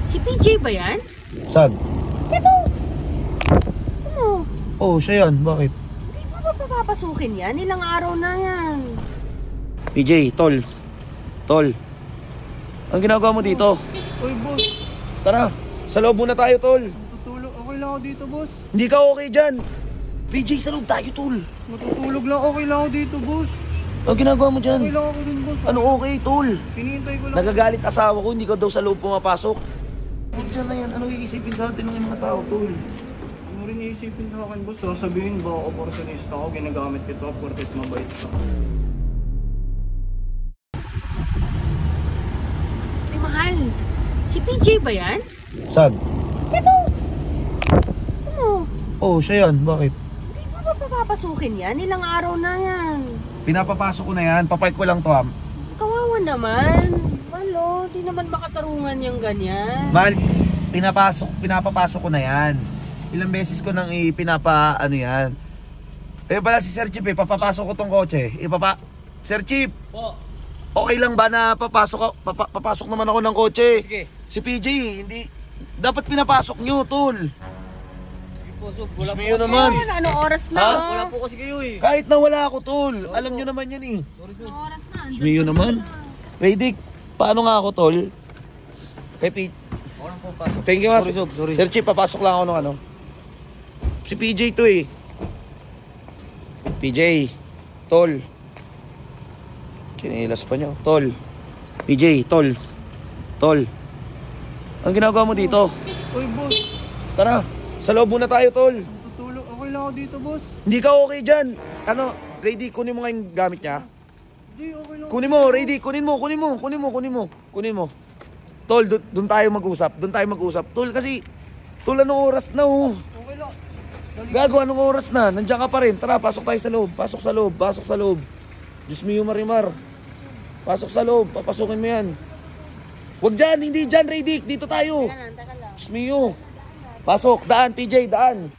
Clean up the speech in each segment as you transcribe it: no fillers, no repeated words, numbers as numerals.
Si PJ ba yan? Saan? Ito! Ano? Oo, siya yan. Bakit? Hindi mo ba papapasukin yan? Ilang araw na yan. PJ, tol. Tol. Ang ginagawa mo dito? Uy, boss. Tara, sa loob muna tayo, tol. Matutulog. Okay lang ako dito, boss. Hindi ka okay dyan. PJ, sa loob tayo, tol. Matutulog lang. Okay lang ako dito, boss. Ang ginagawa mo dyan? Okay lang ako din, boss. Ano okay, tol? Pinihintay ko lang. Nagagalit asawa ko, hindi ka daw sa loob pumapasok. Diyan na yan, ano iisipin sa atin ng mga tao, tol? Ano rin iisipin sa akin, boss? Sasabihin ba, opportunista ako, ginagamit kita, porket mabait ka. Ay, mahal. Si PJ ba yan? Saan? Ito! Ano? Oo, siya yan. Bakit? Hindi mo ba papapasukin yan? Ilang araw na yan. Pinapapasok ko na yan, papark ko lang to, Kawawa naman. Malo, di naman makatarungan yung ganyan. Mahal, pinapapasok ko na yan. Ilang beses ko nang ano yan. Eh pala si Sir Chip papapasok ko tong kotse. Sir Chip! Po. Okay lang ba na papasok naman ako ng kotse? Sige. Si PJ, hindi. Dapat pinapasok nyo, tol. Sige po, Sob. Wala po Smiyo kasi naman. Ayan, ano oras na? Ha? Wala po kasi kayo eh. Kahit na wala ako, tol. Alam nyo naman yan eh. Sorry, Sob. Ano oras na? Smiyo naman. Radic, paano nga ako, tol? Kay Pete. Ako lang po pasok. Thank you nga. Sorry, Sob. Sorry. Sir Chip, papasok lang ako ng ano. Si PJ to eh. PJ, tol. Kinilas pa nyo. Tol. PJ, tol. Tol. Ang ginagawa mo dito? Uy, boss. Tara, sa loob muna tayo, tol. Matutulog. Okay lang ako dito, boss. Hindi ka okay dyan. Ano, Rady, kunin mo nga yung gamit niya. Hindi, okay lang. Kunin mo, Rady, kunin mo. Tol, doon tayo mag-usap. Tol, kasi, tol, anong oras na oh? Okay lang. Gago, anong oras na? Nandiyan ka pa rin. Tara, pasok tayo sa loob. Pasok sa loob. Diyos mio, Marimar. Pasok sa loob. Papasukin mo yan. Huwag dyan, hindi dyan, Radic. Dito tayo. Teka lang. Diyos mio. Pasok, daan, PJ, daan.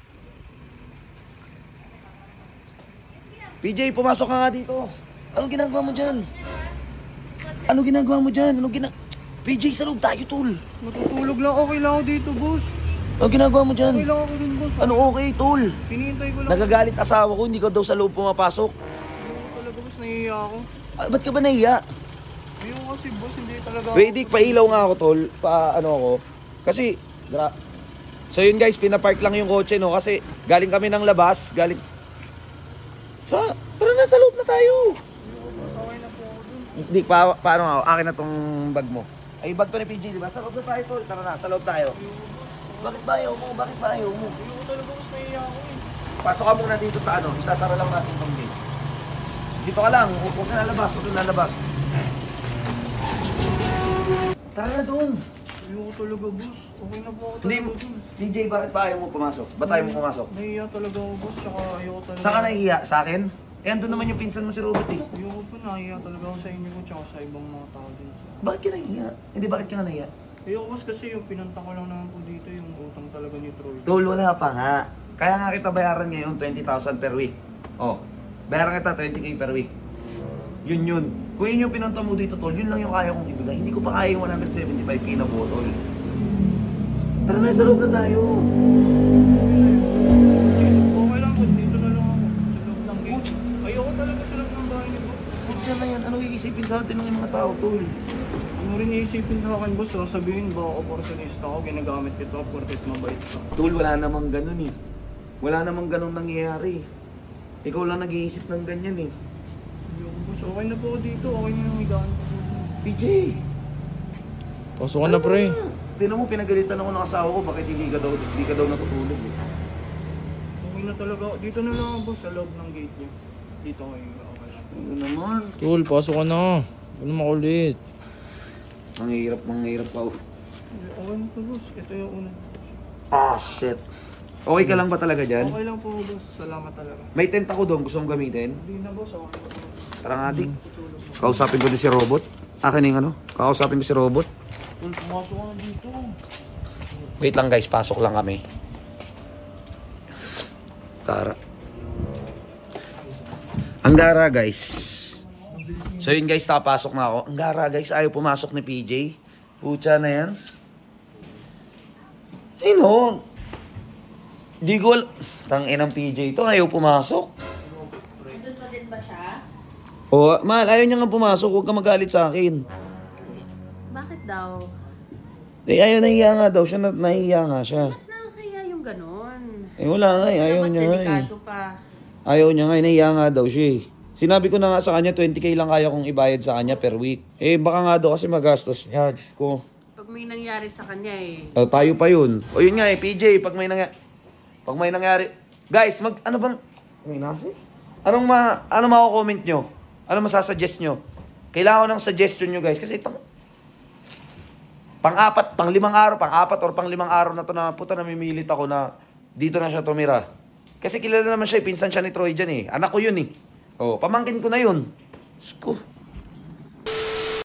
PJ, pumasok ka nga dito. Anong ginagawa mo dyan? PJ, sa loob tayo, tol. Matutulog lang. Okay lang ako dito, boss. Anong ginagawa mo dyan? Okay lang ako din, boss. Ano okay, tol? Pinihintay ko lang. Nagagalit asawa ko, hindi ka daw sa loob pumapasok. Ayoko talaga, boss. Nahihiya ako. Ah, ba't ka ba nahiya? Ayoko kasi, boss. Hindi talaga ako. Radic, pailaw nga ako, tol. Ako. Kasi, so yun guys, pinapark lang yung kotse, no? Kasi galing kami ng labas, tara na, sa loob na tayo. Masaway na po ako dun. Hindi, paano nga, akin na tong bag mo. Ay, bag to ni PJ, di ba? Sa loob na tayo, tol. Tara na, sa loob tayo. Bakit ba ayaw mo? Ayoko talaga, boss. Nahihiya ako eh. Pasok ka muna dito sa ano, isasara lang natin itong gate. Dito ka lang, huwag ka lalabas, Tara na doon. Ayoko talaga, boss. Okay na po ako Hindi, talaga dun. DJ, bakit ba ayaw mo pumasok? Ba't ayaw mo pumasok? Nahihiya talaga ako, boss. Tsaka ayoko talaga. Saan ka nahihiya? Sa akin? Eh, andun naman yung pinsan mo si Robert eh. Ayoko po, nahihiya talaga ako sa inyo ko tsaka sa ibang mga tao din. Bakit ka nahihiya? Hindi, bakit ka nahihiya? Ayoko, boss, kasi yung pinunta ko lang naman po dito, yung utang talaga ni Troy. Tol, wala pa nga. Kaya nga kita bayaran ngayon 20,000 per week. Oh, bayaran kita 20k per week. Yun. Kung yun yung pinunta mo dito, tol, yun lang yung kaya kong ibigay. Hindi ko pa kaya yung 175k na po, tol. Tara na, sa loob na tayo. Okay lang, boss, dito na lang ako. Sa loob ng gate. Ayoko talaga sa loob ng bahay ni boss. Huwag yan na yan. Ano iisipin sa atin ng mga tao, tol? Ano rin iisipin sa akin, boss? Sasabihin ba, opportunista ako, ginagamit kita, porket mabait ka. Tol, wala namang ganun eh. Wala namang ganun nangyayari. Ikaw lang nag-iisip ng ganyan eh. Ayoko, boss. Okay na po ako dito. Okay na yung higaan ko. PJ! Pasok ka na, pre. Tinan mo, pinagalitan ako ng asawa ko, bakit hindi ka daw natutulog eh. Okay na talaga. Dito na lang ako, boss, sa loob ng gate niya. Dito kayo. Okay. Ano naman? Tol, pasok ka na. Ano makulit? Ang hirap pa. Okay na to, boss. Ito yung una. Ah, shit. Okay ka lang ba talaga dyan? Okay lang po, boss. Salamat talaga. May tent ako doon, gusto mong gamitin? Hindi na, boss. Okay na po. Tara nga, Dik. Kausapin ko din si Robot. Akin yung ano? Kausapin ko si Robot. Tol, pumasok ka na dito. Wait lang guys, pasok lang kami. Tara. Ang gara guys. So yun guys, nakapasok na ako. Ang gara guys, ayaw pumasok ni PJ. Pucha na yan. Sino? Di ko Tangin ng PJ ito, ayaw pumasok. Doon pa din ba siya? O, mahal, ayaw niya nga pumasok. Huwag ka magalit sa akin. Bakit daw? Eh, ayaw, nahiya nga daw siya. Nahiya nga siya. Mas nakakaya yung ganon. Eh, wala nga eh. Ayaw Mas niya nga eh. delikado pa. Ayaw niya nga eh. Nahiya nga daw siya eh. Sinabi ko na nga sa kanya, 20k lang kaya kong ibayad sa kanya per week. Eh, baka nga daw kasi magastos niya. Diyos ko. Pag may nangyari sa kanya eh. Tayo pa yun. O yun nga eh, PJ, pag may nangyari. Guys, ano bang... May nasi? Ano mako-comment nyo? Ano masasuggest nyo? Kailangan ko ng suggestion nyo guys. Kasi pang-apat or pang-limang araw na to na puta namimilit ako na dito na siya tumira. Kasi kilala naman siya, pinsan siya ni Troy dyan eh. Anak ko yun eh. Oh, pamangkin ko na yun. Diyos ko.